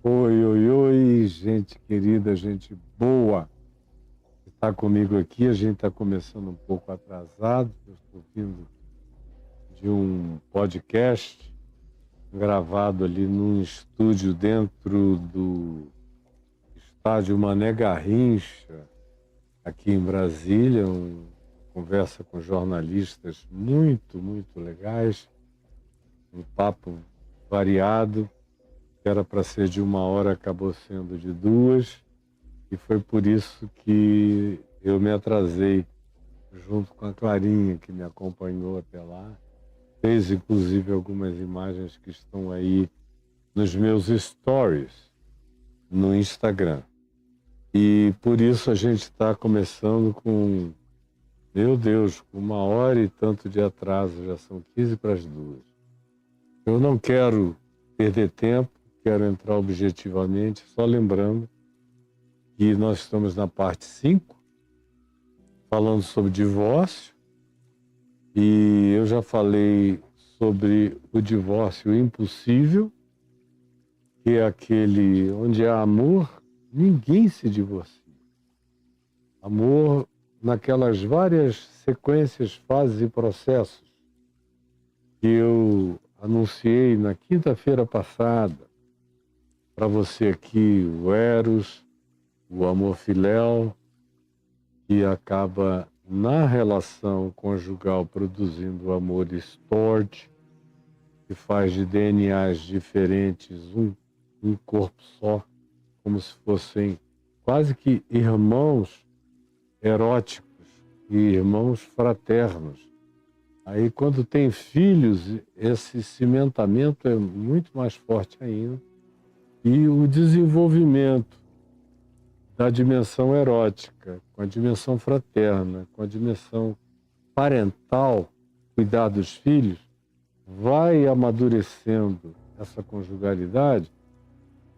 Oi, oi, oi, gente querida, gente boa, que está comigo aqui. A gente está começando um pouco atrasado. Eu estou vindo de um podcast gravado ali num estúdio dentro do estádio Mané Garrincha, aqui em Brasília. Conversa com jornalistas muito legais, um papo variado. Que era para ser de 1 hora, acabou sendo de 2, e foi por isso que eu me atrasei, junto com a Clarinha, que me acompanhou até lá. Fez, inclusive, algumas imagens que estão aí nos meus stories no Instagram. E por isso a gente está começando com, meu Deus, com 1 hora e tanto de atraso, já são 15 para as 2. Eu não quero perder tempo, quero entrar objetivamente, só lembrando que nós estamos na parte 5, falando sobre divórcio, e eu já falei sobre o divórcio impossível, que é aquele onde há amor, ninguém se divorcia. Amor naquelas várias sequências, fases e processos que eu anunciei na quinta-feira passada para você aqui, o Eros, o amor filéu, que acaba na relação conjugal produzindo o amor storge, que faz de DNAs diferentes um corpo só, como se fossem quase que irmãos eróticos e irmãos fraternos. Aí quando tem filhos, esse cimentamento é muito mais forte ainda, e o desenvolvimento da dimensão erótica, com a dimensão fraterna, com a dimensão parental, cuidar dos filhos, vai amadurecendo essa conjugalidade.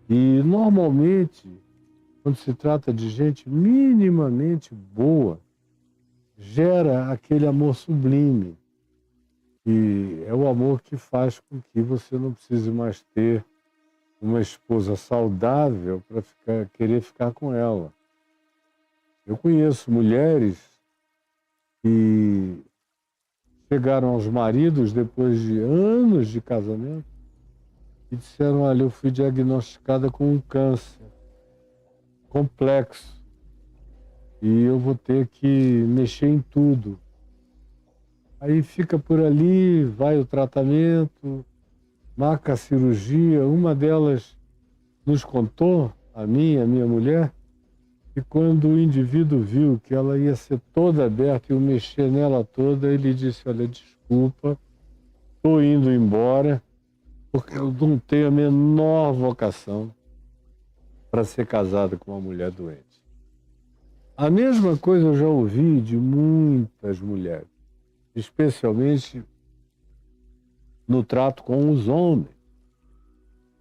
E normalmente, quando se trata de gente minimamente boa, gera aquele amor sublime, e é o amor que faz com que você não precise mais ter uma esposa saudável para querer ficar com ela. Eu conheço mulheres que chegaram aos maridos depois de anos de casamento e disseram: olha, eu fui diagnosticada com um câncer complexo e eu vou ter que mexer em tudo. Aí fica por ali, vai o tratamento, marca a cirurgia. Uma delas nos contou, a minha mulher, e quando o indivíduo viu que ela ia ser toda aberta e eu mexer nela toda, ele disse: olha, desculpa, estou indo embora, porque eu não tenho a menor vocação para ser casado com uma mulher doente. A mesma coisa eu já ouvi de muitas mulheres, especialmente no trato com os homens.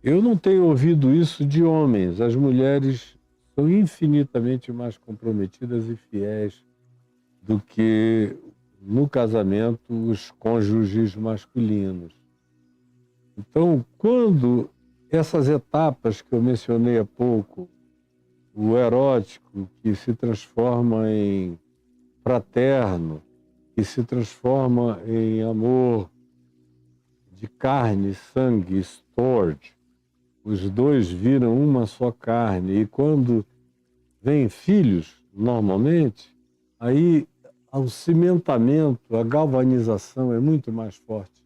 Eu não tenho ouvido isso de homens. As mulheres são infinitamente mais comprometidas e fiéis do que no casamento os cônjuges masculinos. Então, quando essas etapas que eu mencionei há pouco, o erótico que se transforma em fraterno, que se transforma em amor de carne, sangue, storge, os dois viram uma só carne, e quando vêm filhos, normalmente, aí o cimentamento, a galvanização é muito mais forte,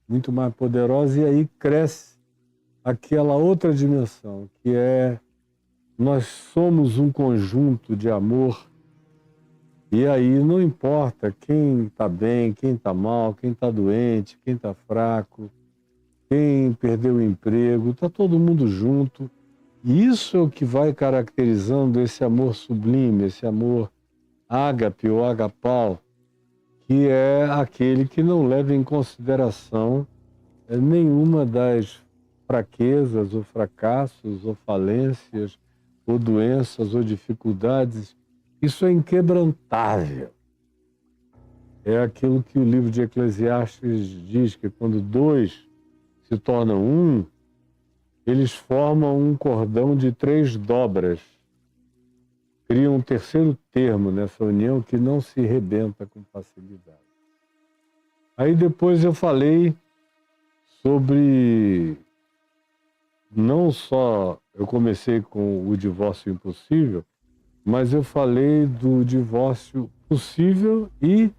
muito mais poderosa, e aí cresce aquela outra dimensão, que é nós somos um conjunto de amor, e aí não importa quem está bem, quem está mal, quem está doente, quem está fraco, quem perdeu o emprego, está todo mundo junto. E isso é o que vai caracterizando esse amor sublime, esse amor ágape ou agapau, que é aquele que não leva em consideração nenhuma das fraquezas ou fracassos ou falências ou doenças ou dificuldades. Isso é inquebrantável. É aquilo que o livro de Eclesiastes diz, que quando dois se tornam um, eles formam um cordão de 3 dobras. Criam um terceiro termo nessa união que não se rebenta com facilidade. Aí depois eu falei sobre, não só eu comecei com o divórcio impossível, mas eu falei do divórcio possível e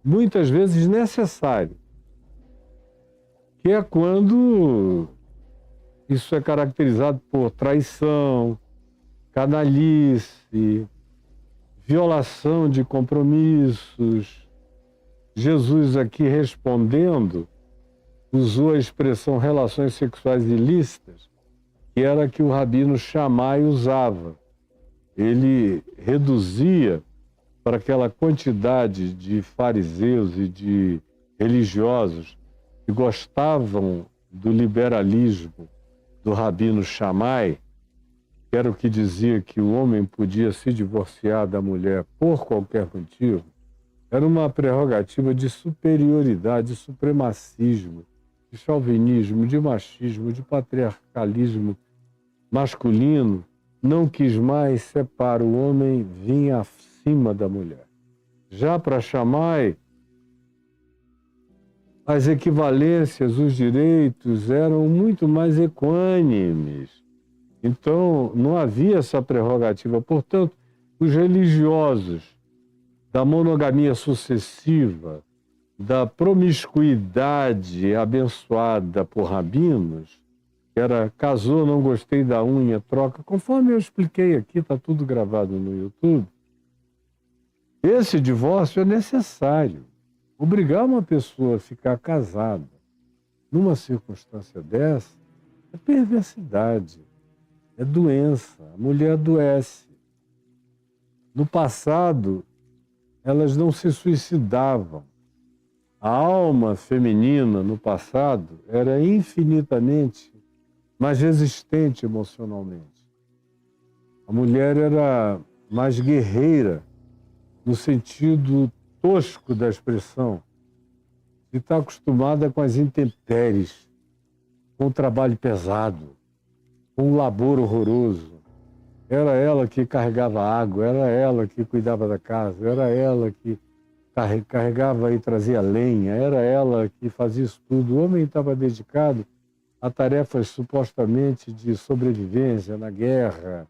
muitas vezes necessário, que é quando isso é caracterizado por traição, canalice, violação de compromissos. Jesus aqui respondendo usou a expressão relações sexuais ilícitas, que era a que o Rabino Shammai usava. Ele reduzia para aquela quantidade de fariseus e de religiosos que gostavam do liberalismo do Rabino Shammai, que era o que dizia que o homem podia se divorciar da mulher por qualquer motivo. Era uma prerrogativa de superioridade, de supremacismo, de chauvinismo, de machismo, de patriarcalismo masculino. Não quis mais separar o homem, vinha acima da mulher. Já para Shammai, as equivalências, os direitos eram muito mais equânimes. Então, não havia essa prerrogativa. Portanto, os religiosos da monogamia sucessiva, da promiscuidade abençoada por rabinos, que era casou, não gostei da unha, troca, conforme eu expliquei aqui, está tudo gravado no YouTube. Esse divórcio é necessário. Obrigar uma pessoa a ficar casada numa circunstância dessa é perversidade, é doença, a mulher adoece. No passado, elas não se suicidavam. A alma feminina no passado era infinitamente mais resistente emocionalmente. A mulher era mais guerreira, no sentido tosco da expressão, de estar acostumada com as intempéries, com o trabalho pesado, com o labor horroroso. Era ela que carregava água, era ela que cuidava da casa, era ela que carregava e trazia lenha, era ela que fazia isso tudo. O homem estava dedicado a tarefas supostamente de sobrevivência na guerra,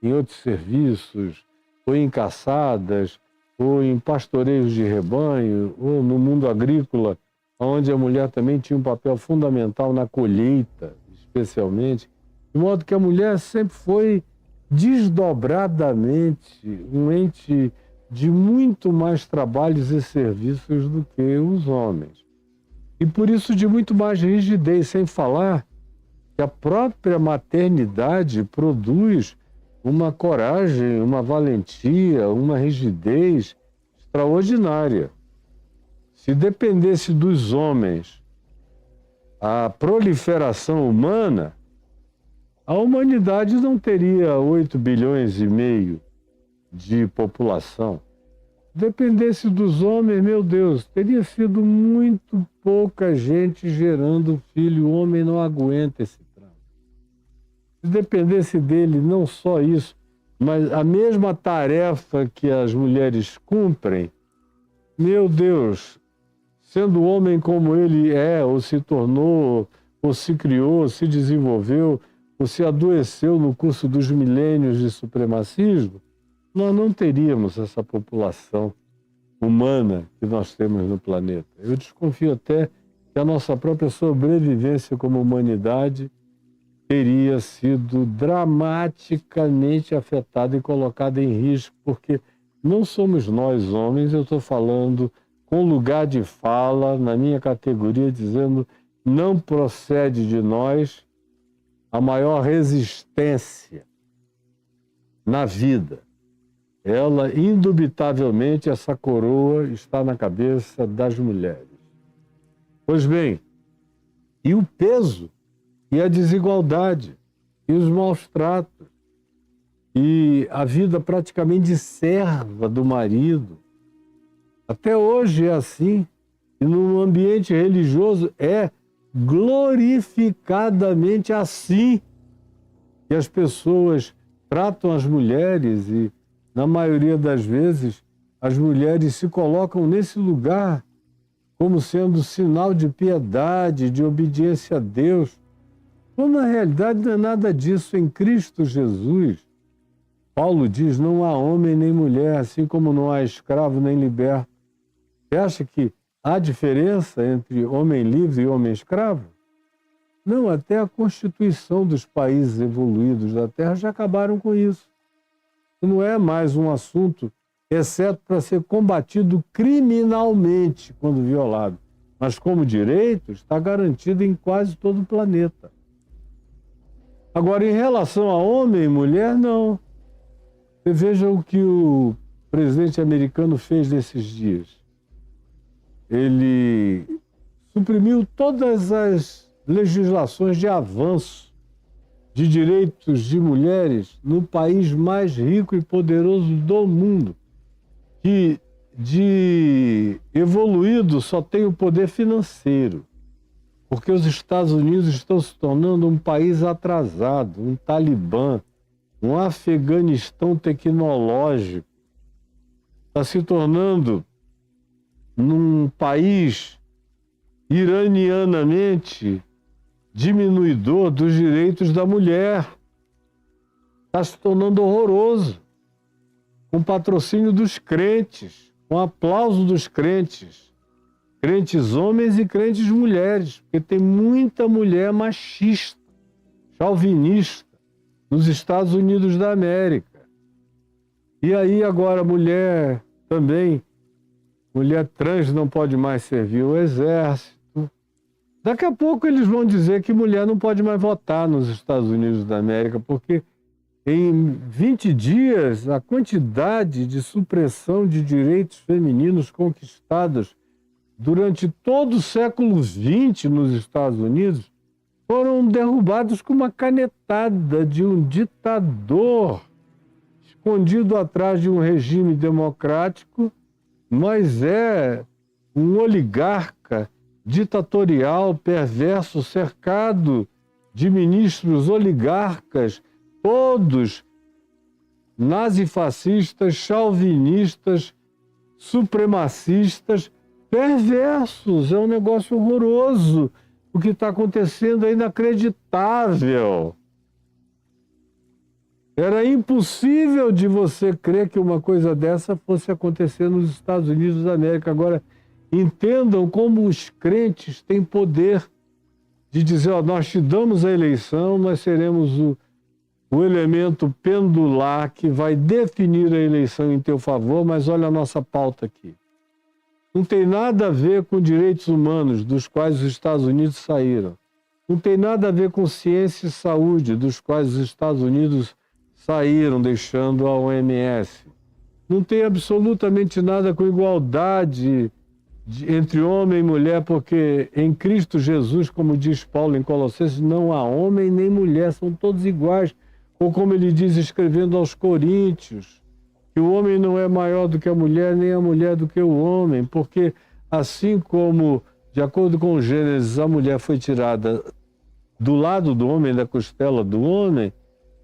em outros serviços, ou em caçadas, ou em pastoreios de rebanho, ou no mundo agrícola, onde a mulher também tinha um papel fundamental na colheita, especialmente, de modo que a mulher sempre foi desdobradamente um ente de muito mais trabalhos e serviços do que os homens. E por isso de muito mais rigidez, sem falar que a própria maternidade produz uma coragem, uma valentia, uma rigidez extraordinária. Se dependesse dos homens a proliferação humana, a humanidade não teria 8 bilhões e meio de população. Se dependesse dos homens, meu Deus, teria sido muito pouca gente gerando filho. O homem não aguenta esse trânsito. Se dependesse dele, não só isso, mas a mesma tarefa que as mulheres cumprem, meu Deus, sendo homem como ele é, ou se tornou, ou se criou, ou se desenvolveu, ou se adoeceu no curso dos milênios de supremacismo, nós não teríamos essa população humana que nós temos no planeta. Eu desconfio até que a nossa própria sobrevivência como humanidade teria sido dramaticamente afetada e colocada em risco, porque não somos nós homens, eu estou falando com lugar de fala, na minha categoria, dizendo não procede de nós a maior resistência na vida. Ela, indubitavelmente, essa coroa está na cabeça das mulheres. Pois bem, e o peso, e a desigualdade, e os maus tratos, e a vida praticamente de serva do marido. Até hoje é assim, e no ambiente religioso é glorificadamente assim que as pessoas tratam as mulheres e, na maioria das vezes, as mulheres se colocam nesse lugar como sendo sinal de piedade, de obediência a Deus. Quando na realidade não é nada disso em Cristo Jesus. Paulo diz, não há homem nem mulher, assim como não há escravo nem liberto. Você acha que há diferença entre homem livre e homem escravo? Não, até a Constituição dos países evoluídos da Terra já acabaram com isso. Não é mais um assunto, exceto para ser combatido criminalmente quando violado. Mas como direito, está garantido em quase todo o planeta. Agora, em relação a homem e mulher, não. Você veja o que o presidente americano fez nesses dias. Ele suprimiu todas as legislações de avanço de direitos de mulheres no país mais rico e poderoso do mundo, que de evoluído só tem o poder financeiro, porque os Estados Unidos estão se tornando um país atrasado, um Talibã, um Afeganistão tecnológico, está se tornando num país iranianamente diminuidor dos direitos da mulher. Está se tornando horroroso, com patrocínio dos crentes, com aplauso dos crentes, crentes homens e crentes mulheres, porque tem muita mulher machista, chauvinista, nos Estados Unidos da América. E aí agora mulher também, mulher trans não pode mais servir o exército. Daqui a pouco eles vão dizer que mulher não pode mais votar nos Estados Unidos da América, porque em 20 dias a quantidade de supressão de direitos femininos conquistados durante todo o século XX nos Estados Unidos foram derrubados com uma canetada de um ditador escondido atrás de um regime democrático, mas é um oligarca ditatorial, perverso, cercado de ministros oligarcas, todos nazifascistas, chauvinistas, supremacistas, perversos. É um negócio horroroso. O que está acontecendo é inacreditável. Era impossível de você crer que uma coisa dessa fosse acontecer nos Estados Unidos da América. Agora, entendam como os crentes têm poder de dizer, ó, nós te damos a eleição, nós seremos o elemento pendular que vai definir a eleição em teu favor, mas olha a nossa pauta aqui. Não tem nada a ver com direitos humanos, dos quais os Estados Unidos saíram. Não tem nada a ver com ciência e saúde, dos quais os Estados Unidos saíram, deixando a OMS. Não tem absolutamente nada com igualdade entre homem e mulher, porque em Cristo Jesus, como diz Paulo em Colossenses, não há homem nem mulher, são todos iguais. Ou como ele diz escrevendo aos Coríntios, que o homem não é maior do que a mulher, nem a mulher do que o homem, porque assim como, de acordo com Gênesis, a mulher foi tirada do lado do homem, da costela do homem,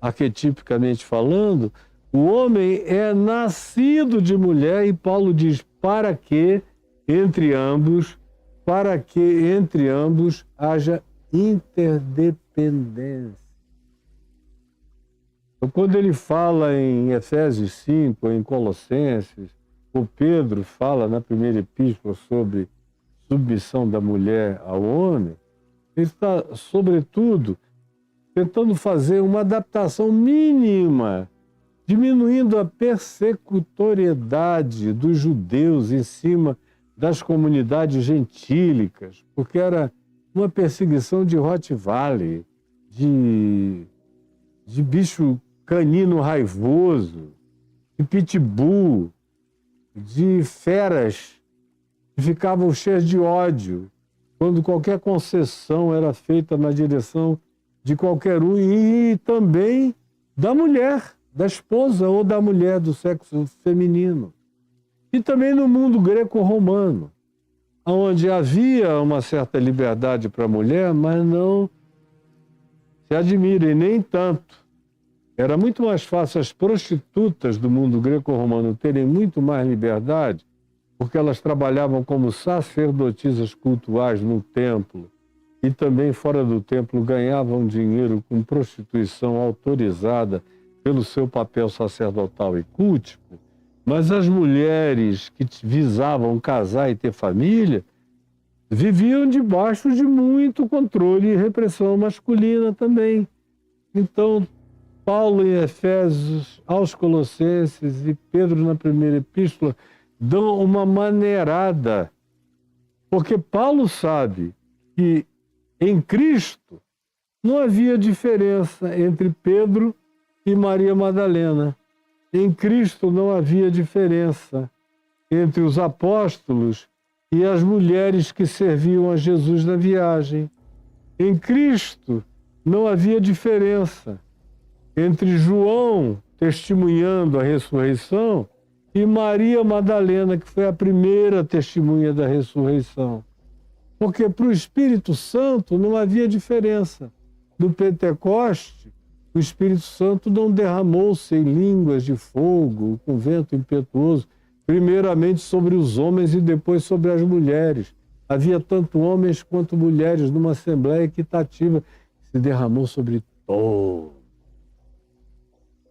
arquetipicamente falando, o homem é nascido de mulher, e Paulo diz, para que entre ambos haja interdependência. Então, quando ele fala em Efésios 5, em Colossenses, o Pedro fala na primeira epístola sobre submissão da mulher ao homem, ele está, sobretudo, tentando fazer uma adaptação mínima, diminuindo a persecutoriedade dos judeus em cima das comunidades gentílicas, porque era uma perseguição de Rottweiler, de bicho canino raivoso, de pitbull, de feras que ficavam cheias de ódio quando qualquer concessão era feita na direção de qualquer um, e também da mulher, da esposa ou da mulher do sexo feminino. E também no mundo greco-romano. onde havia uma certa liberdade para a mulher, mas não se admirem, nem tanto. Era muito mais fácil as prostitutas do mundo greco-romano terem muito mais liberdade, porque elas trabalhavam como sacerdotisas cultuais no templo e também fora do templo ganhavam dinheiro com prostituição autorizada pelo seu papel sacerdotal e cultico. Mas as mulheres que visavam casar e ter família viviam debaixo de muito controle e repressão masculina também. Então, Paulo em Efésios, aos Colossenses e Pedro na primeira epístola dão uma maneirada, porque Paulo sabe que em Cristo não havia diferença entre Pedro e Maria Madalena. Em Cristo não havia diferença entre os apóstolos e as mulheres que serviam a Jesus na viagem. Em Cristo não havia diferença entre João testemunhando a ressurreição e Maria Madalena, que foi a primeira testemunha da ressurreição. Porque para o Espírito Santo não havia diferença. No Pentecoste, o Espírito Santo não derramou-se em línguas de fogo, com vento impetuoso, primeiramente sobre os homens e depois sobre as mulheres. Havia tanto homens quanto mulheres numa assembleia equitativa que se derramou sobre todos.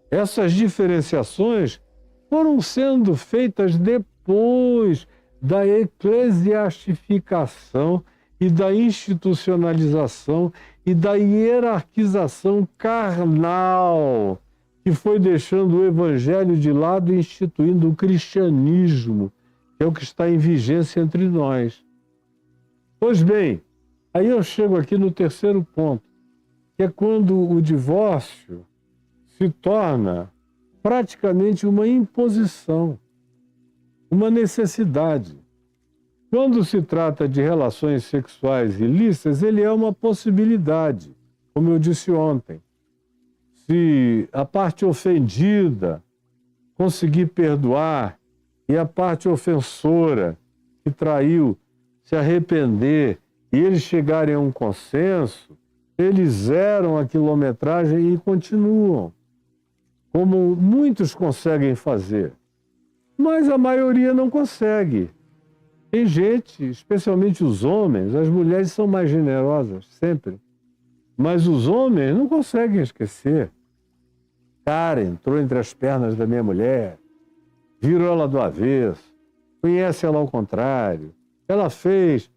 Essas diferenciações foram sendo feitas depois da eclesiastificação e da institucionalização e da hierarquização carnal, que foi deixando o evangelho de lado e instituindo o cristianismo, que é o que está em vigência entre nós. Pois bem, aí eu chego aqui no terceiro ponto, que é quando o divórcio se torna praticamente uma imposição, uma necessidade. Quando se trata de relações sexuais ilícitas, ele é uma possibilidade, como eu disse ontem. Se a parte ofendida conseguir perdoar e a parte ofensora que traiu se arrepender e eles chegarem a um consenso, eles zeram a quilometragem e continuam, como muitos conseguem fazer. Mas a maioria não consegue. Tem gente, especialmente os homens, as mulheres são mais generosas, sempre. Mas os homens não conseguem esquecer. Cara, entrou entre as pernas da minha mulher, virou ela do avesso, conhece ela ao contrário. Ela fez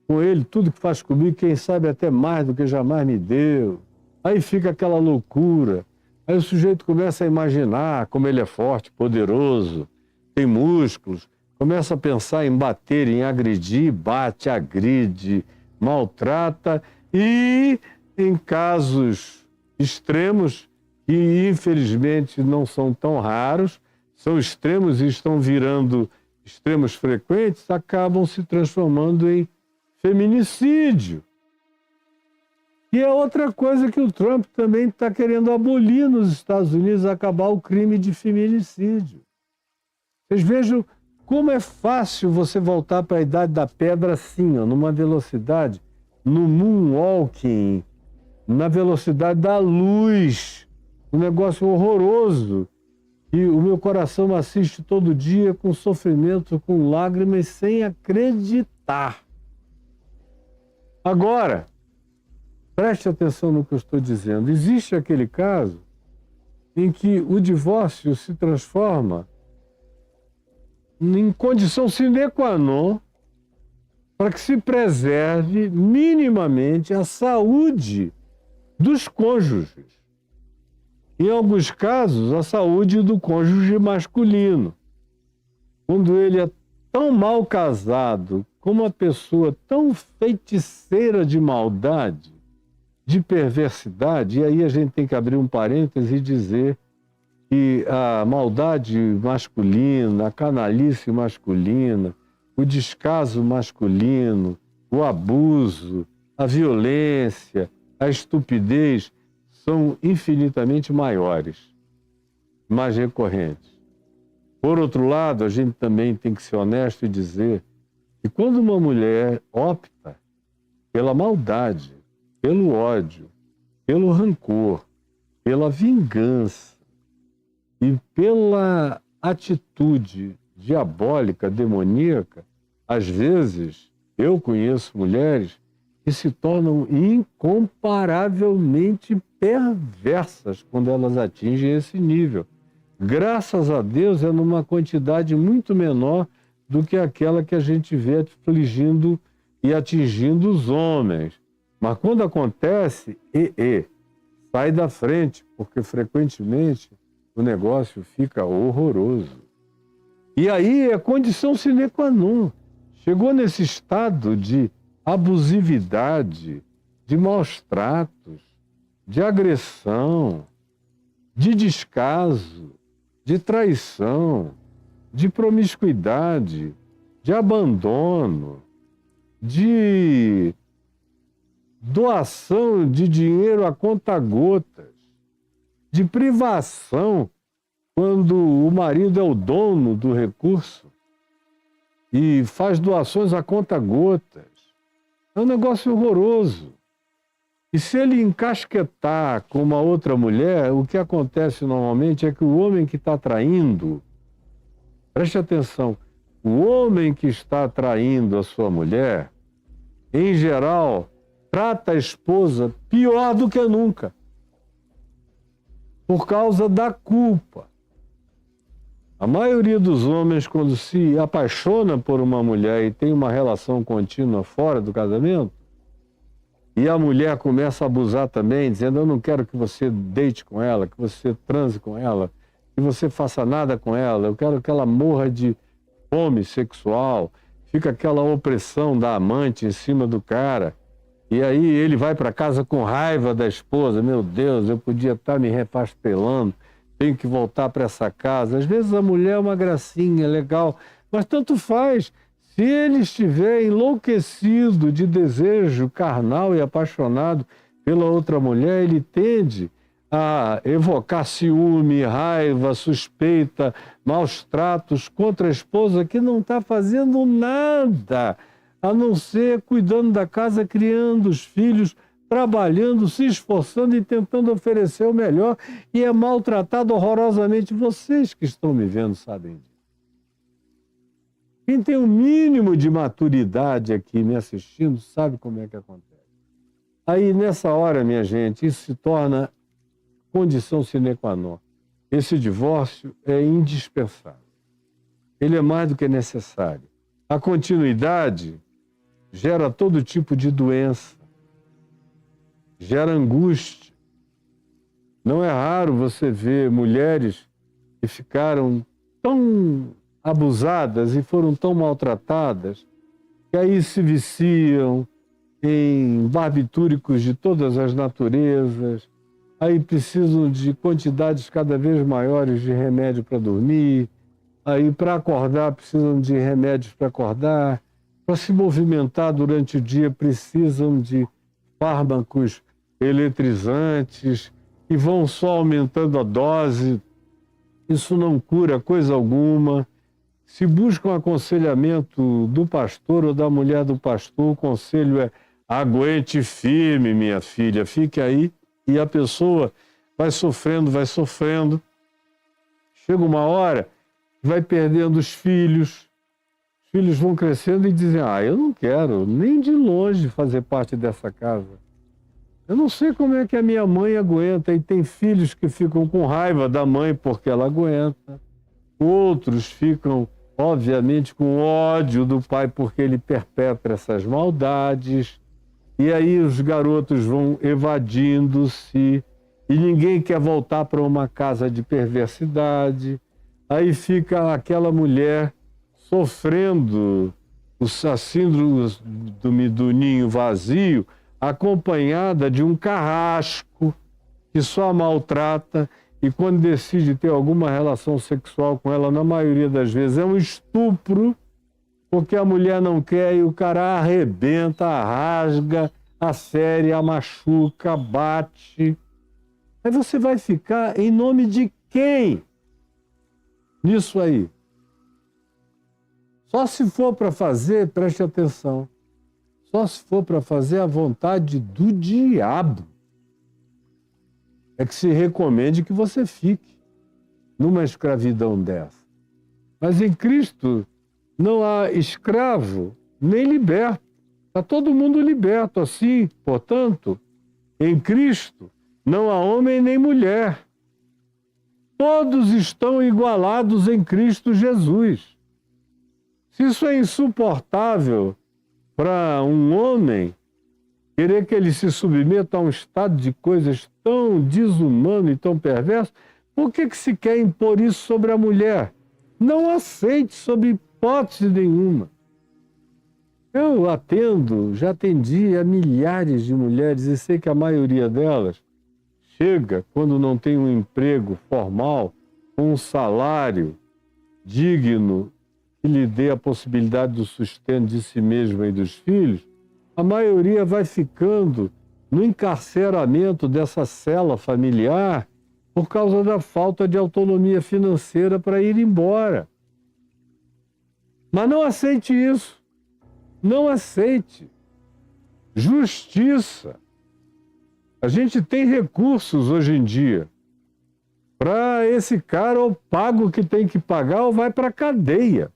com ele tudo que faz comigo, quem sabe até mais do que jamais me deu. Aí fica aquela loucura. Aí o sujeito começa a imaginar como ele é forte, poderoso, tem músculos, começa a pensar em bater, em agredir, bate, agride, maltrata e, em casos extremos, que infelizmente não são tão raros, são extremos e estão virando extremos frequentes, acabam se transformando em feminicídio. E é outra coisa que o Trump também está querendo abolir nos Estados Unidos, acabar o crime de feminicídio. Vocês vejam como é fácil você voltar para a idade da pedra assim, ó, numa velocidade, no moonwalking, na velocidade da luz. Um negócio horroroso. E o meu coração me assiste todo dia com sofrimento, com lágrimas, sem acreditar. Agora, preste atenção no que eu estou dizendo. Existe aquele caso em que o divórcio se transforma em condição sine qua non para que se preserve minimamente a saúde dos cônjuges. Em alguns casos, a saúde do cônjuge masculino. Quando ele é tão mal casado, com uma pessoa tão feiticeira de maldade, de perversidade, e aí a gente tem que abrir um parêntese e dizer que a maldade masculina, a canalice masculina, o descaso masculino, o abuso, a violência, a estupidez são infinitamente maiores, mais recorrentes. Por outro lado, a gente também tem que ser honesto e dizer E quando uma mulher opta pela maldade, pelo ódio, pelo rancor, pela vingança e pela atitude diabólica, demoníaca, às vezes eu conheço mulheres que se tornam incomparavelmente perversas quando elas atingem esse nível. Graças a Deus é numa quantidade muito menor do que aquela que a gente vê afligindo e atingindo os homens. Mas quando acontece, sai da frente, porque frequentemente o negócio fica horroroso. E aí é condição sine qua non. Chegou nesse estado de abusividade, de maus tratos, de agressão, de descaso, de traição, de promiscuidade, de abandono, de doação de dinheiro a conta-gotas, de privação, quando o marido é o dono do recurso e faz doações a conta-gotas. É um negócio horroroso. E se ele encasquetar com uma outra mulher, o que acontece normalmente é que o homem que está traindo, preste atenção, o homem que está traindo a sua mulher, em geral, trata a esposa pior do que nunca, por causa da culpa. A maioria dos homens, quando se apaixona por uma mulher e tem uma relação contínua fora do casamento, e a mulher começa a abusar também, dizendo: eu não quero que você deite com ela, que você transe com ela, que você faça nada com ela, eu quero que ela morra de fome sexual. Fica aquela opressão da amante em cima do cara. E aí ele vai para casa com raiva da esposa. Meu Deus, eu podia estar me repastelando, tenho que voltar para essa casa. Às vezes a mulher é uma gracinha, legal, mas tanto faz. Se ele estiver enlouquecido de desejo carnal e apaixonado pela outra mulher, ele tende a evocar ciúme, raiva, suspeita, maus tratos contra a esposa que não está fazendo nada, a não ser cuidando da casa, criando os filhos, trabalhando, se esforçando e tentando oferecer o melhor, e é maltratado horrorosamente. Vocês que estão me vendo sabem disso. Quem tem o mínimo de maturidade aqui me assistindo sabe como é que acontece. Aí, nessa hora, minha gente, isso se torna condição sine qua non. Esse divórcio é indispensável. Ele é mais do que necessário. A continuidade gera todo tipo de doença, gera angústia. Não é raro você ver mulheres que ficaram tão abusadas e foram tão maltratadas que aí se viciam em barbitúricos de todas as naturezas, aí precisam de quantidades cada vez maiores de remédio para dormir, aí para acordar precisam de remédios para acordar, para se movimentar durante o dia precisam de fármacos eletrizantes e vão só aumentando a dose. Isso não cura coisa alguma. Se busca um aconselhamento do pastor ou da mulher do pastor, o conselho é: aguente firme, minha filha, fique aí. E a pessoa vai sofrendo, vai sofrendo. Chega uma hora que vai perdendo os filhos vão crescendo e dizem: eu não quero nem de longe fazer parte dessa casa. Eu não sei como é que a minha mãe aguenta. E tem filhos que ficam com raiva da mãe porque ela aguenta. Outros ficam, obviamente, com ódio do pai porque ele perpetra essas maldades. E aí os garotos vão evadindo-se e ninguém quer voltar para uma casa de perversidade. Aí fica aquela mulher sofrendo a síndrome do ninho vazio, acompanhada de um carrasco que só a maltrata, e quando decide ter alguma relação sexual com ela, na maioria das vezes é um estupro, porque a mulher não quer e o cara arrebenta, rasga, afere, a machuca, bate. Aí você vai ficar em nome de quem nisso aí? Só se for para fazer, preste atenção, só se for para fazer a vontade do diabo, é que se recomende que você fique numa escravidão dessa. Mas em Cristo não há escravo nem liberto. Está todo mundo liberto assim, portanto, em Cristo não há homem nem mulher. Todos estão igualados em Cristo Jesus. Se isso é insuportável para um homem, querer que ele se submeta a um estado de coisas tão desumano e tão perverso, por que se quer impor isso sobre a mulher? Não aceite sob hipótese nenhuma. Eu já atendi a milhares de mulheres e sei que a maioria delas chega quando não tem um emprego formal, com um salário digno que lhe dê a possibilidade do sustento de si mesma e dos filhos, a maioria vai ficando no encarceramento dessa cela familiar por causa da falta de autonomia financeira para ir embora. Mas não aceite isso. Não aceite. Justiça. A gente tem recursos hoje em dia. Para esse cara, ou paga o que tem que pagar ou vai para a cadeia.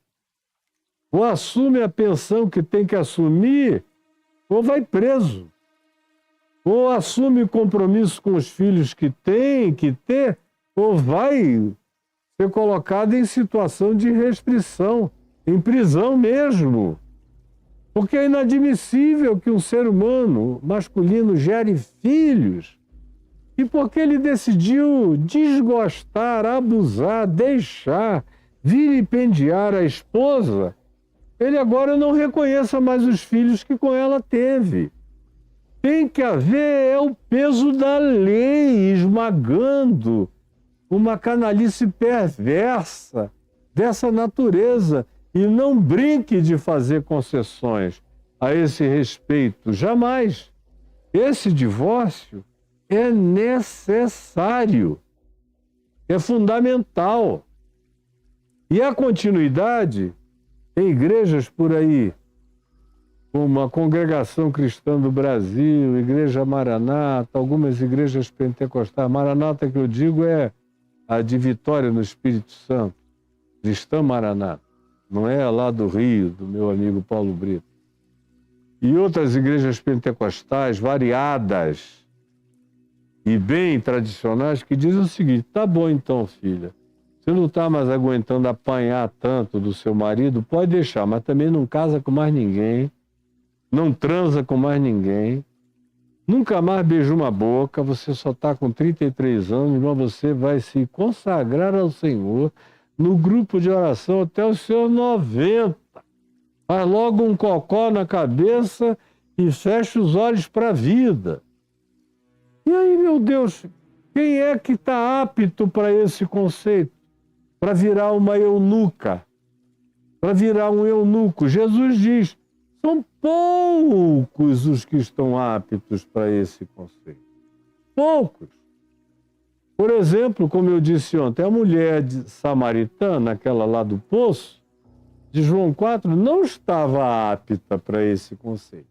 Ou assume a pensão que tem que assumir, ou vai preso. Ou assume o compromisso com os filhos que tem que ter, ou vai ser colocado em situação de restrição, em prisão mesmo. Porque é inadmissível que um ser humano masculino gere filhos e porque ele decidiu desgostar, abusar, deixar, vilipendiar a esposa, ele agora não reconheça mais os filhos que com ela teve. Tem que haver o peso da lei esmagando uma canalice perversa dessa natureza. E não brinque de fazer concessões a esse respeito, jamais. Esse divórcio é necessário, é fundamental. E a continuidade, tem igrejas por aí, como a Congregação Cristã do Brasil, Igreja Maranata, algumas igrejas pentecostais. Maranata que eu digo é a de Vitória no Espírito Santo, Cristã Maranata. Não é lá do Rio, do meu amigo Paulo Brito. E outras igrejas pentecostais variadas e bem tradicionais que dizem o seguinte: tá bom então, filha, você não está mais aguentando apanhar tanto do seu marido, pode deixar, mas também não casa com mais ninguém, não transa com mais ninguém, nunca mais beija uma boca, você só está com 33 anos, mas você vai se consagrar ao Senhor no grupo de oração até os seus 90. Faz logo um cocó na cabeça e fecha os olhos para a vida. E aí, meu Deus, quem é que está apto para esse conceito? Para virar uma eunuca? Para virar um eunuco? Jesus diz, são poucos os que estão aptos para esse conceito. Poucos. Por exemplo, como eu disse ontem, a mulher samaritana, aquela lá do poço, de João 4, não estava apta para esse conceito.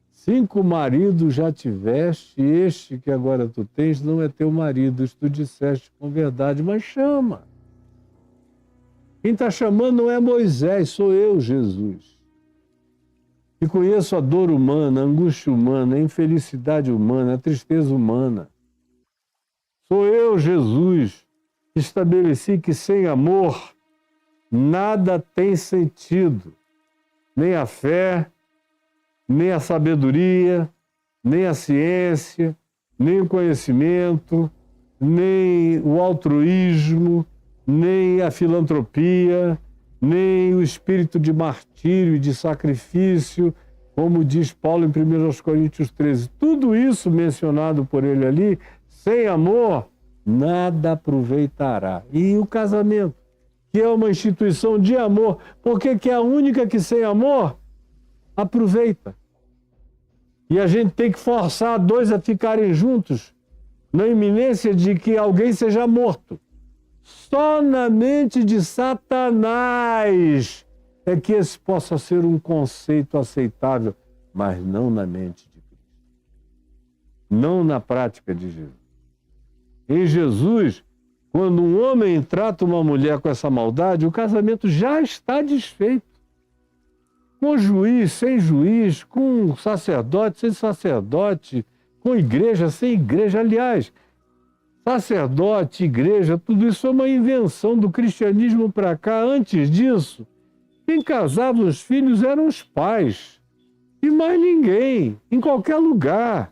5 maridos já tiveste, e este que agora tu tens não é teu marido, isso tu disseste com verdade, mas chama. Quem está chamando não é Moisés, sou eu, Jesus. Que conheço a dor humana, a angústia humana, a infelicidade humana, a tristeza humana. Sou eu, Jesus, que estabeleci que sem amor nada tem sentido. Nem a fé, nem a sabedoria, nem a ciência, nem o conhecimento, nem o altruísmo, nem a filantropia, nem o espírito de martírio e de sacrifício, como diz Paulo em 1 Coríntios 13. Tudo isso mencionado por ele ali, sem amor, nada aproveitará. E o casamento, que é uma instituição de amor, porque que é a única que sem amor aproveita. E a gente tem que forçar dois a ficarem juntos, na iminência de que alguém seja morto. Só na mente de Satanás é que esse possa ser um conceito aceitável, mas não na mente de Cristo. Não na prática de Jesus. Em Jesus, quando um homem trata uma mulher com essa maldade, o casamento já está desfeito. Com juiz, sem juiz, com sacerdote, sem sacerdote, com igreja, sem igreja. Aliás, sacerdote, igreja, tudo isso é uma invenção do cristianismo para cá. Antes disso, quem casava os filhos eram os pais. E mais ninguém, em qualquer lugar.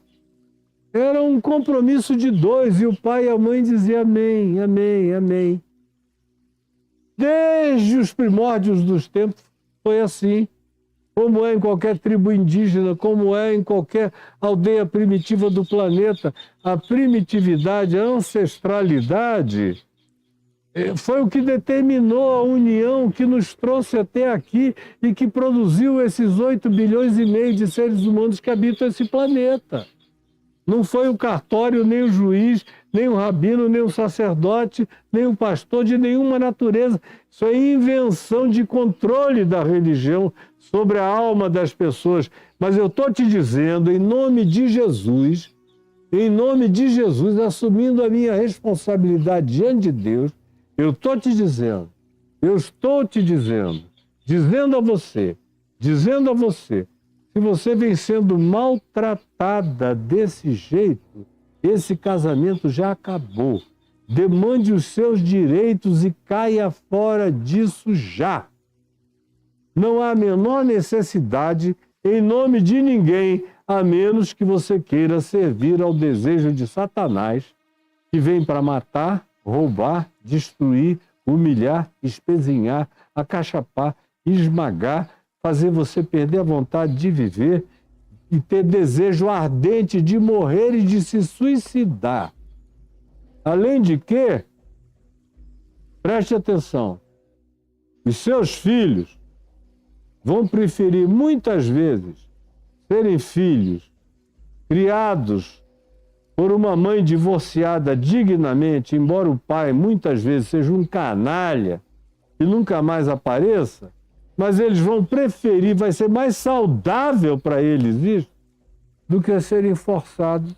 Era um compromisso de dois, e o pai e a mãe diziam amém, amém, amém. Desde os primórdios dos tempos foi assim. Como é em qualquer tribo indígena, como é em qualquer aldeia primitiva do planeta, a primitividade, a ancestralidade foi o que determinou a união que nos trouxe até aqui e que produziu esses 8 bilhões e meio de seres humanos que habitam esse planeta. Não foi o cartório, nem o juiz, nem o rabino, nem o sacerdote, nem o pastor de nenhuma natureza. Isso é invenção de controle da religião sobre a alma das pessoas. Mas eu estou te dizendo, em nome de Jesus, assumindo a minha responsabilidade diante de Deus, eu estou te dizendo, dizendo a você, se você vem sendo maltratada desse jeito, esse casamento já acabou. Demande os seus direitos e caia fora disso já. Não há a menor necessidade, em nome de ninguém, a menos que você queira servir ao desejo de Satanás, que vem para matar, roubar, destruir, humilhar, espezinhar, acachapar, esmagar, fazer você perder a vontade de viver e ter desejo ardente de morrer e de se suicidar. Além de que, preste atenção, os seus filhos vão preferir muitas vezes serem filhos criados por uma mãe divorciada dignamente, embora o pai muitas vezes seja um canalha e nunca mais apareça, mas eles vão preferir, vai ser mais saudável para eles isso, do que serem forçados,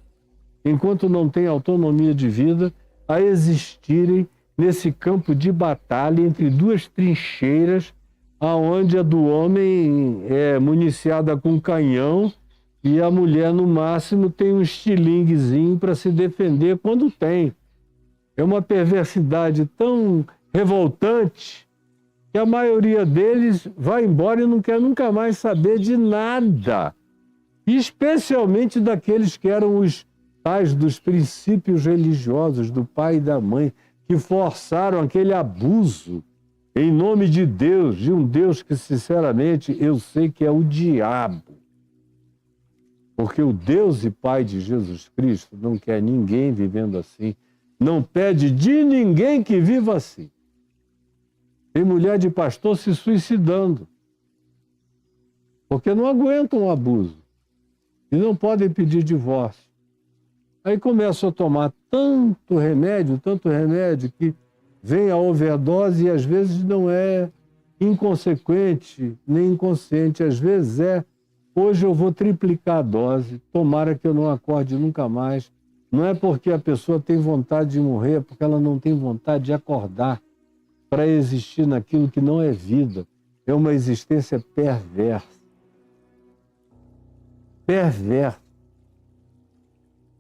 enquanto não têm autonomia de vida, a existirem nesse campo de batalha entre duas trincheiras, aonde a do homem é municiada com canhão e a mulher, no máximo, tem um estilinguezinho para se defender quando tem. É uma perversidade tão revoltante que a maioria deles vai embora e não quer nunca mais saber de nada. Especialmente daqueles que eram os tais dos princípios religiosos do pai e da mãe, que forçaram aquele abuso em nome de Deus, de um Deus que, sinceramente, eu sei que é o diabo. Porque o Deus e Pai de Jesus Cristo não quer ninguém vivendo assim, não pede de ninguém que viva assim. Tem mulher de pastor se suicidando, porque não aguentam o abuso e não podem pedir divórcio. Aí começam a tomar tanto remédio, que vem a overdose e às vezes não é inconsequente nem inconsciente, às vezes é, hoje eu vou triplicar a dose, tomara que eu não acorde nunca mais. Não é porque a pessoa tem vontade de morrer, é porque ela não tem vontade de acordar para existir naquilo que não é vida. É uma existência perversa. Perversa.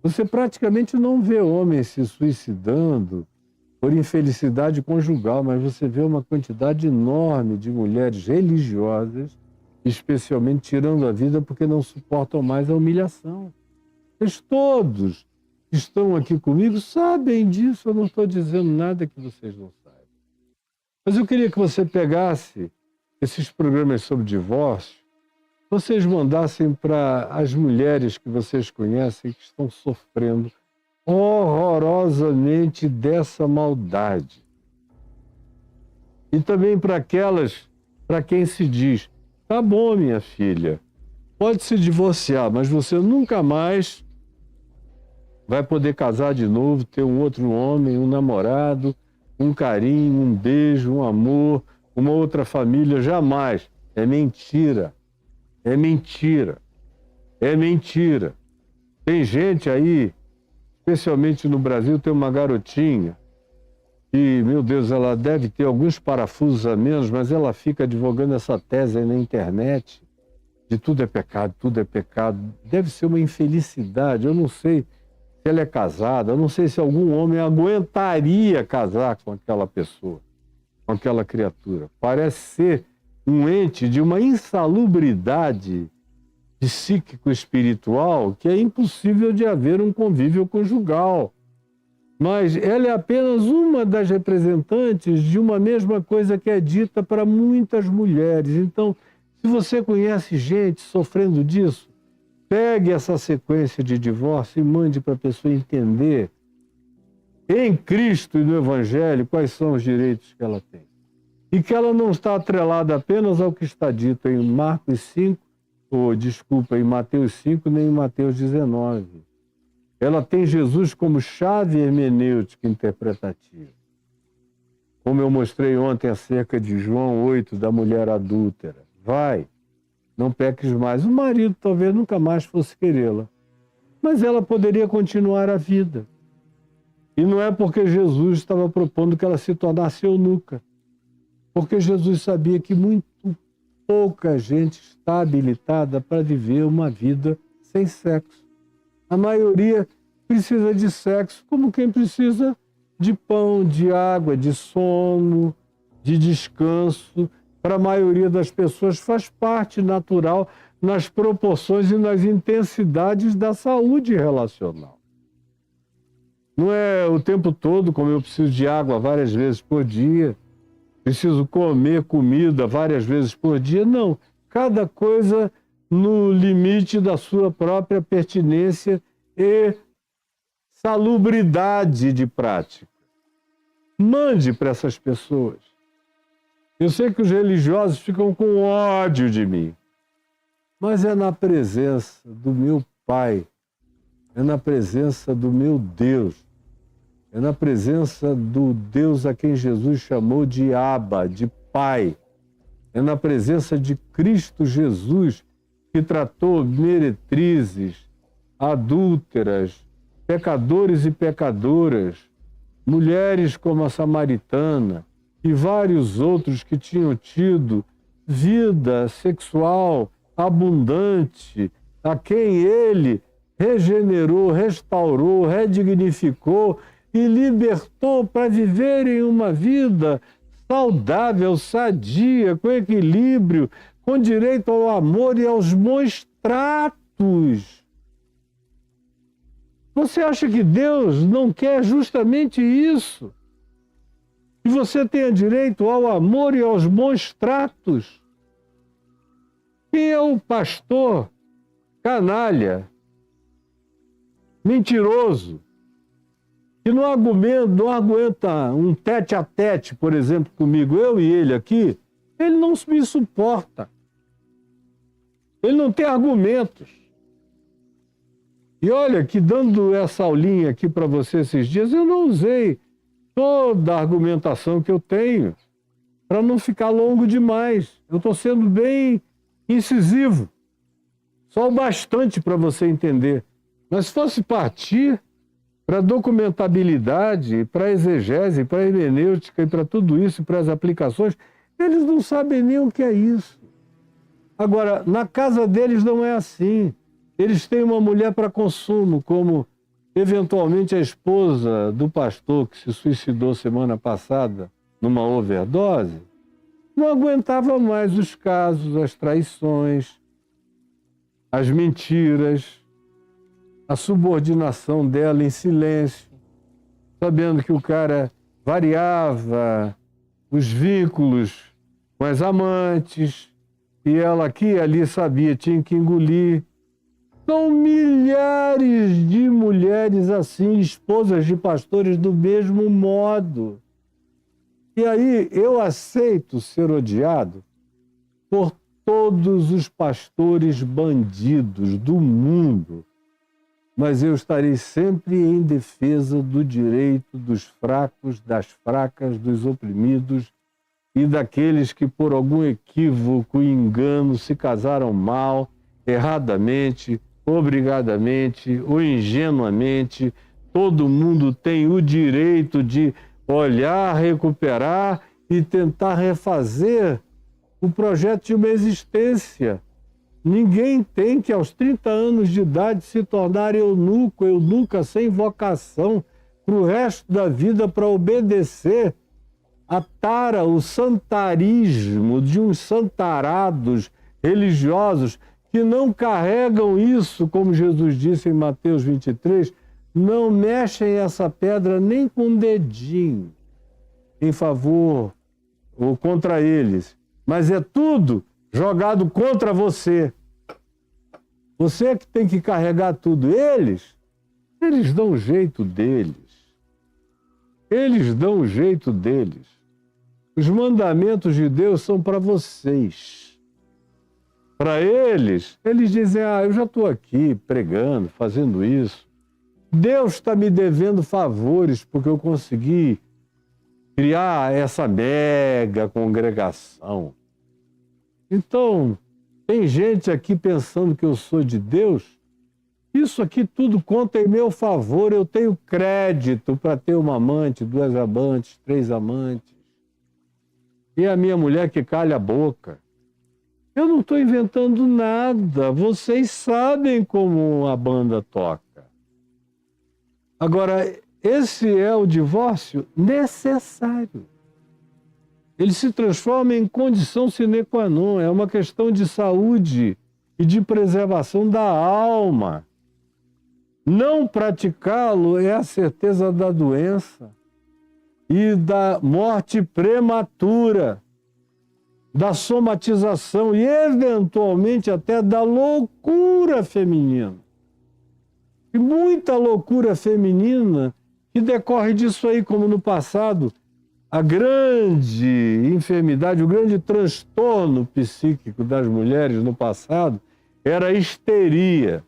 Você praticamente não vê homens se suicidando por infelicidade conjugal, mas você vê uma quantidade enorme de mulheres religiosas, especialmente tirando a vida porque não suportam mais a humilhação. Eles todos que estão aqui comigo sabem disso, eu não estou dizendo nada que vocês não saibam. Mas eu queria que você pegasse esses programas sobre divórcio, vocês mandassem para as mulheres que vocês conhecem que estão sofrendo horrorosamente dessa maldade. E também para aquelas para quem se diz, tá bom, minha filha, pode se divorciar, mas você nunca mais vai poder casar de novo, ter um outro homem, um namorado, um carinho, um beijo, um amor, uma outra família, jamais. É mentira. É mentira. É mentira. Tem gente aí, especialmente no Brasil, tem uma garotinha que, meu Deus, ela deve ter alguns parafusos a menos, mas ela fica advogando essa tese aí na internet de tudo é pecado, tudo é pecado. Deve ser uma infelicidade. Eu não sei se ela é casada, eu não sei se algum homem aguentaria casar com aquela pessoa, com aquela criatura. Parece ser um ente de uma insalubridade psíquico-espiritual que é impossível de haver um convívio conjugal. Mas ela é apenas uma das representantes de uma mesma coisa que é dita para muitas mulheres. Então, se você conhece gente sofrendo disso, pegue essa sequência de divórcio e mande para a pessoa entender, em Cristo e no Evangelho, quais são os direitos que ela tem. E que ela não está atrelada apenas ao que está dito em Marcos 5, em Mateus 5, nem em Mateus 19. Ela tem Jesus como chave hermenêutica interpretativa. Como eu mostrei ontem acerca de João 8, da mulher adúltera. Vai, não peques mais. O marido talvez nunca mais fosse querê-la, mas ela poderia continuar a vida. E não é porque Jesus estava propondo que ela se tornasse eunuca, porque Jesus sabia que muito pouca gente está habilitada para viver uma vida sem sexo. A maioria precisa de sexo como quem precisa de pão, de água, de sono, de descanso. Para a maioria das pessoas faz parte natural nas proporções e nas intensidades da saúde relacional. Não é o tempo todo, como eu preciso de água várias vezes por dia, preciso comer comida várias vezes por dia. Não, cada coisa no limite da sua própria pertinência e salubridade de prática. Mande para essas pessoas. Eu sei que os religiosos ficam com ódio de mim, mas é na presença do meu Pai, é na presença do meu Deus, é na presença do Deus a quem Jesus chamou de Abba, de Pai, é na presença de Cristo Jesus, que tratou meretrizes, adúlteras, pecadores e pecadoras, mulheres como a samaritana e vários outros que tinham tido vida sexual abundante, a quem ele regenerou, restaurou, redignificou e libertou para viverem uma vida saudável, sadia, com equilíbrio, com direito ao amor e aos bons tratos. Você acha que Deus não quer justamente isso? Que você tenha direito ao amor e aos bons tratos? Quem é o pastor canalha, mentiroso, que não aguenta um tete-a-tete, por exemplo, comigo, eu e ele aqui? Ele não me suporta. Ele não tem argumentos. E olha que dando essa aulinha aqui para você esses dias, eu não usei toda a argumentação que eu tenho para não ficar longo demais. Eu estou sendo bem incisivo, só o bastante para você entender. Mas se fosse partir para documentabilidade, para exegese, para hermenêutica e para tudo isso, para as aplicações, eles não sabem nem o que é isso. Agora, na casa deles não é assim. Eles têm uma mulher para consumo, como eventualmente a esposa do pastor que se suicidou semana passada numa overdose, não aguentava mais os casos, as traições, as mentiras, a subordinação dela em silêncio, sabendo que o cara variava os vínculos com as amantes, e ela aqui e ali sabia, tinha que engolir. São milhares de mulheres assim, esposas de pastores do mesmo modo. E aí eu aceito ser odiado por todos os pastores bandidos do mundo, mas eu estarei sempre em defesa do direito dos fracos, das fracas, dos oprimidos e daqueles que por algum equívoco e engano se casaram mal, erradamente, obrigadamente ou ingenuamente. Todo mundo tem o direito de olhar, recuperar e tentar refazer o projeto de uma existência. Ninguém tem que, aos 30 anos de idade, se tornar eunuco, eunuca sem vocação para o resto da vida para obedecer a tara, o santarismo de uns santarados religiosos que não carregam isso, como Jesus disse em Mateus 23, não mexem essa pedra nem com um dedinho em favor ou contra eles, mas é tudo jogado contra você. Você é que tem que carregar tudo. Eles dão o jeito deles. Eles dão o jeito deles. Os mandamentos de Deus são para vocês. Para eles dizem, eu já estou aqui pregando, fazendo isso. Deus está me devendo favores porque eu consegui criar essa mega congregação. Então, tem gente aqui pensando que eu sou de Deus. Isso aqui tudo conta em meu favor. Eu tenho crédito para ter uma amante, 2 amantes, 3 amantes. E a minha mulher que calha a boca. Eu não estou inventando nada. Vocês sabem como a banda toca. Agora, esse é o divórcio necessário. Ele se transforma em condição sine qua non. É uma questão de saúde e de preservação da alma. Não praticá-lo é a certeza da doença e da morte prematura, da somatização e, eventualmente, até da loucura feminina. E muita loucura feminina que decorre disso aí, como no passado, a grande enfermidade, o grande transtorno psíquico das mulheres no passado era a histeria.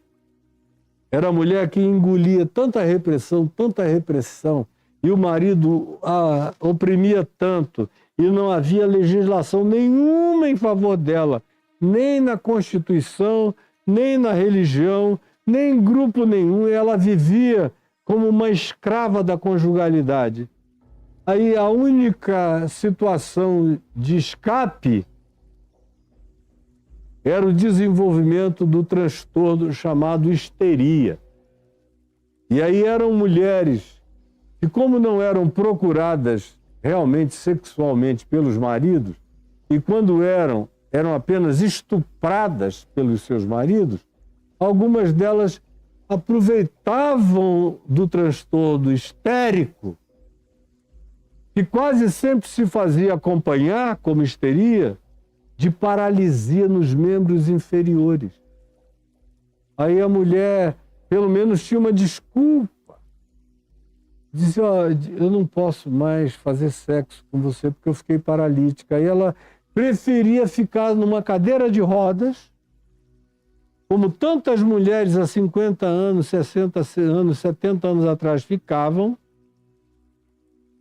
Era a mulher que engolia tanta repressão, e o marido a oprimia tanto, e não havia legislação nenhuma em favor dela, nem na Constituição, nem na religião, nem em grupo nenhum, e ela vivia como uma escrava da conjugalidade. Aí a única situação de escape era o desenvolvimento do transtorno chamado histeria. E aí eram mulheres que, como não eram procuradas realmente sexualmente pelos maridos, e quando eram apenas estupradas pelos seus maridos, algumas delas aproveitavam do transtorno histérico, que quase sempre se fazia acompanhar, como histeria, de paralisia nos membros inferiores. Aí a mulher, pelo menos, tinha uma desculpa. Dizia, eu não posso mais fazer sexo com você porque eu fiquei paralítica. Aí ela preferia ficar numa cadeira de rodas, como tantas mulheres há 50 anos, 60 anos, 70 anos atrás ficavam,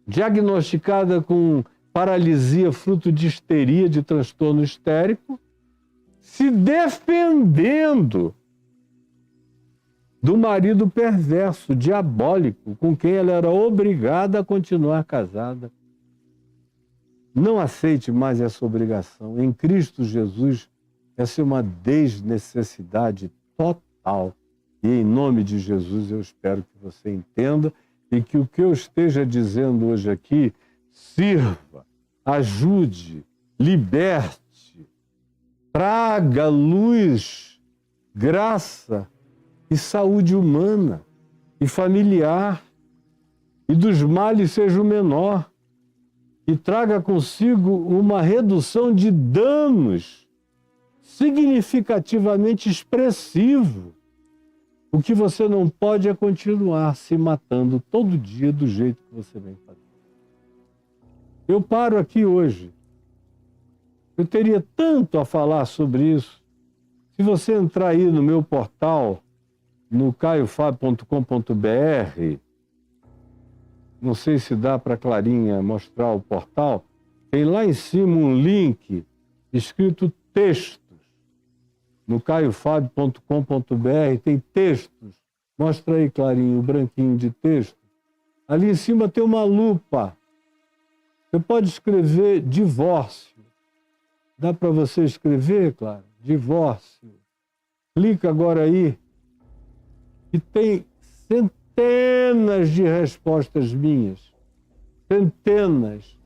diagnosticada com paralisia fruto de histeria, de transtorno histérico, se defendendo do marido perverso, diabólico, com quem ela era obrigada a continuar casada. Não aceite mais essa obrigação. Em Cristo Jesus, essa é uma desnecessidade total. E em nome de Jesus eu espero que você entenda e que o que eu esteja dizendo hoje aqui sirva, ajude, liberte, traga luz, graça e saúde humana e familiar, e dos males seja o menor, e traga consigo uma redução de danos significativamente expressivo. O que você não pode é continuar se matando todo dia do jeito que você vem fazendo. Eu paro aqui hoje. Eu teria tanto a falar sobre isso. Se você entrar aí no meu portal, no caiofabio.com.br, não sei se dá para Clarinha mostrar o portal, tem lá em cima um link escrito textos. No caiofabio.com.br tem textos. Mostra aí, Clarinho, o branquinho de texto. Ali em cima tem uma lupa. Você pode escrever divórcio. Dá para você escrever, claro? Divórcio. Clica agora aí. E tem centenas de respostas minhas. Centenas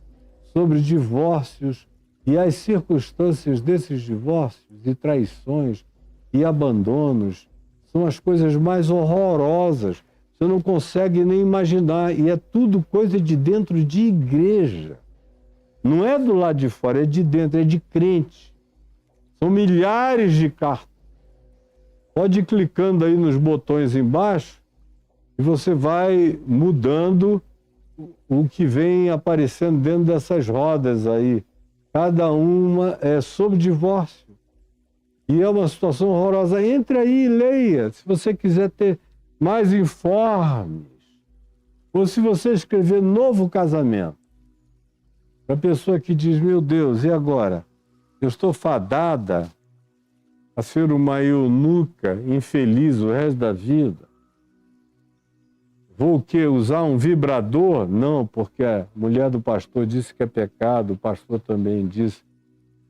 sobre divórcios e as circunstâncias desses divórcios e traições e abandonos são as coisas mais horrorosas. Você não consegue nem imaginar. E é tudo coisa de dentro de igreja. Não é do lado de fora, é de dentro, é de crente. São milhares de cartas. Pode ir clicando aí nos botões embaixo e você vai mudando o que vem aparecendo dentro dessas rodas aí. Cada uma é sobre divórcio. E é uma situação horrorosa. Entre aí e leia, se você quiser ter mais informes. Ou se você escrever novo casamento. Para a pessoa que diz, meu Deus, e agora? Eu estou fadada a ser uma eunuca infeliz o resto da vida. Vou o quê? Usar um vibrador? Não, porque a mulher do pastor disse que é pecado, o pastor também disse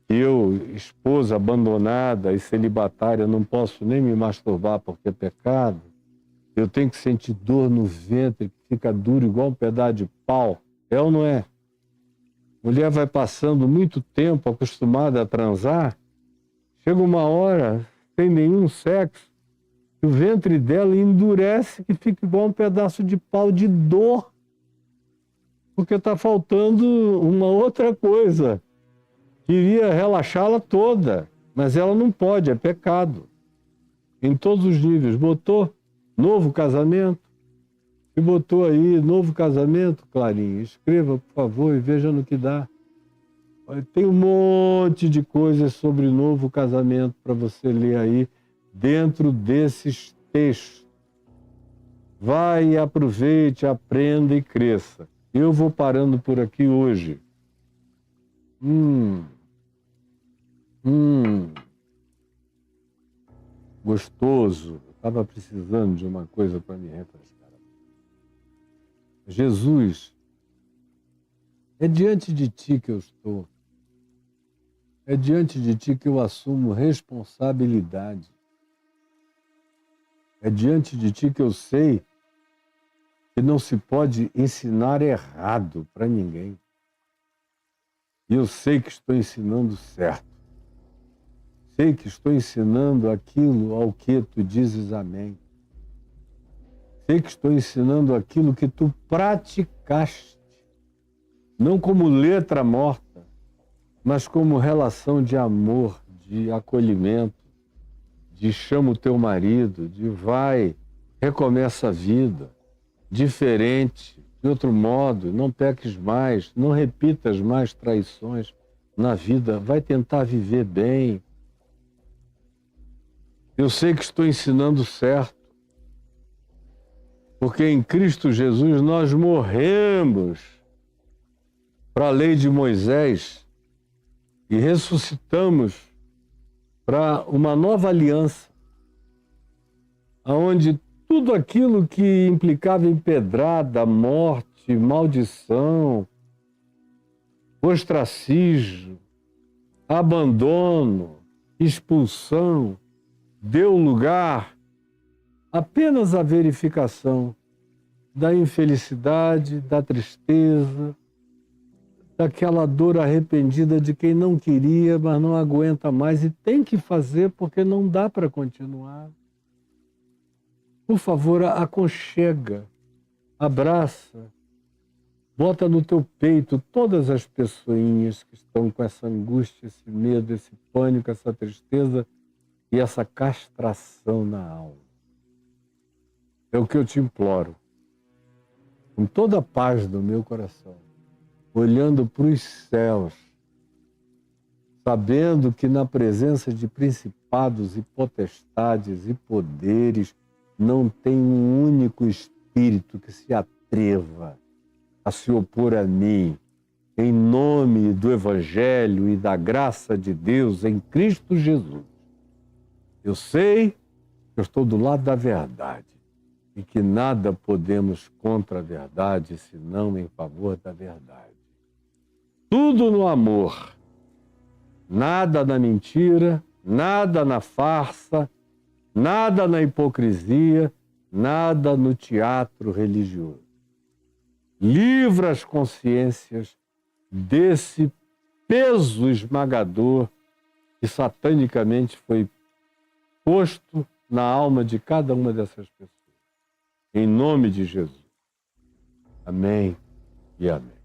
que eu, esposa abandonada e celibatária, não posso nem me masturbar porque é pecado. Eu tenho que sentir dor no ventre, que fica duro igual um pedaço de pau. É ou não é? Mulher vai passando muito tempo acostumada a transar, chega uma hora, sem nenhum sexo, o ventre dela endurece que fica igual um pedaço de pau de dor, porque está faltando uma outra coisa. Queria relaxá-la toda, mas ela não pode, é pecado. Em todos os níveis. Botou novo casamento? E botou aí novo casamento, Clarinha? Escreva, por favor, e veja no que dá. Tem um monte de coisas sobre novo casamento para você ler aí dentro desses textos. Vai, aproveite, aprenda e cresça. Eu vou parando por aqui hoje. Gostoso. Eu estava precisando de uma coisa para me refrescar. Jesus, é diante de ti que eu estou. É diante de ti que eu assumo responsabilidade. É diante de ti que eu sei que não se pode ensinar errado para ninguém. E eu sei que estou ensinando certo. Sei que estou ensinando aquilo ao que tu dizes amém. Sei que estou ensinando aquilo que tu praticaste. Não como letra morta, mas como relação de amor, de acolhimento, de chama o teu marido, de vai, recomeça a vida, diferente, de outro modo, não peques mais, não repitas mais traições na vida, vai tentar viver bem. Eu sei que estou ensinando certo, porque em Cristo Jesus nós morremos para a lei de Moisés e ressuscitamos para uma nova aliança, onde tudo aquilo que implicava em pedrada, morte, maldição, ostracismo, abandono, expulsão, deu lugar apenas à verificação da infelicidade, da tristeza, daquela dor arrependida de quem não queria, mas não aguenta mais e tem que fazer porque não dá para continuar. Por favor, aconchega, abraça, bota no teu peito todas as pessoinhas que estão com essa angústia, esse medo, esse pânico, essa tristeza e essa castração na alma. É o que eu te imploro, com toda a paz do meu coração, olhando para os céus, sabendo que na presença de principados e potestades e poderes não tem um único espírito que se atreva a se opor a mim, em nome do Evangelho e da graça de Deus em Cristo Jesus. Eu sei que eu estou do lado da verdade e que nada podemos contra a verdade, senão em favor da verdade. Tudo no amor, nada na mentira, nada na farsa, nada na hipocrisia, nada no teatro religioso. Livra as consciências desse peso esmagador que satanicamente foi posto na alma de cada uma dessas pessoas. Em nome de Jesus. Amém e amém.